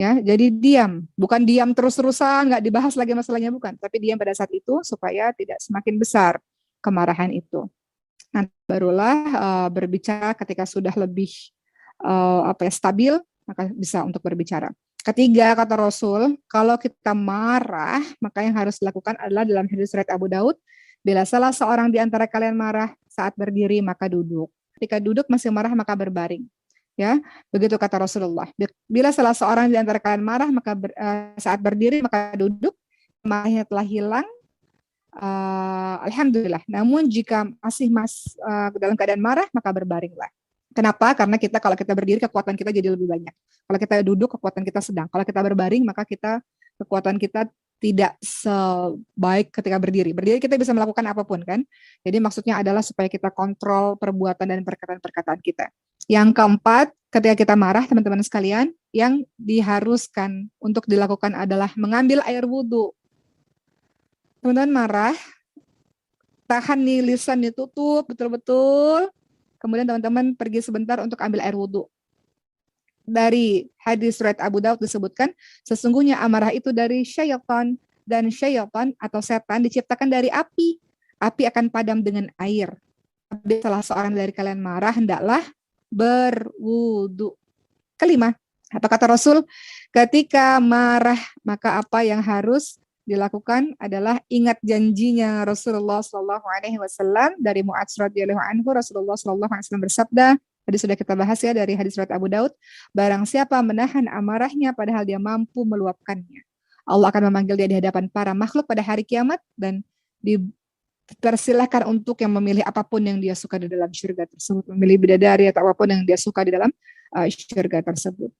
Ya, jadi diam, bukan diam terus-terusan, nggak dibahas lagi masalahnya, bukan, tapi diam pada saat itu supaya tidak semakin besar kemarahan itu. Nanti barulah berbicara ketika sudah lebih stabil, maka bisa untuk berbicara. Ketiga, kata Rasul, kalau kita marah, maka yang harus dilakukan adalah dalam hadis riwayat Abu Daud, bila salah seorang di antara kalian marah saat berdiri, maka duduk. Ketika duduk masih marah, maka berbaring. Ya, begitu kata Rasulullah. Bila salah seorang di antara kalian marah, maka saat berdiri, maka duduk. Marahnya telah hilang, alhamdulillah. Namun jika masih dalam keadaan marah, maka berbaringlah. Kenapa? Karena kalau kita berdiri, kekuatan kita jadi lebih banyak. Kalau kita duduk, kekuatan kita sedang. Kalau kita berbaring, maka kekuatan kita tidak sebaik ketika berdiri. Berdiri kita bisa melakukan apapun, kan? Jadi maksudnya adalah supaya kita kontrol perbuatan dan perkataan-perkataan kita. Yang keempat, ketika kita marah, teman-teman sekalian, yang diharuskan untuk dilakukan adalah mengambil air wudhu. Teman-teman marah, tahan nih, lisan ditutup betul-betul. Kemudian teman-teman pergi sebentar untuk ambil air wudhu. Dari hadis riwayat Abu Daud disebutkan, sesungguhnya amarah itu dari syaitan, dan syaitan atau setan diciptakan dari api. Api akan padam dengan air. Bila salah seorang dari kalian marah, hendaklah berwudhu. Kelima, apa kata Rasul? Ketika marah, maka apa yang harus dilakukan adalah ingat janjinya Rasulullah Shallallahu Alaihi Wasallam dari Mu'adz radhiyallahu anhu. Rasulullah Shallallahu Alaihi Wasallam bersabda, tadi sudah kita bahas ya dari hadis riwayat Abu Daud, barang siapa menahan amarahnya padahal dia mampu meluapkannya, Allah akan memanggil dia di hadapan para makhluk pada hari kiamat dan dipersilahkan untuk yang memilih apapun yang dia suka di dalam syurga tersebut, memilih bidadari atau apapun yang dia suka di dalam syurga tersebut.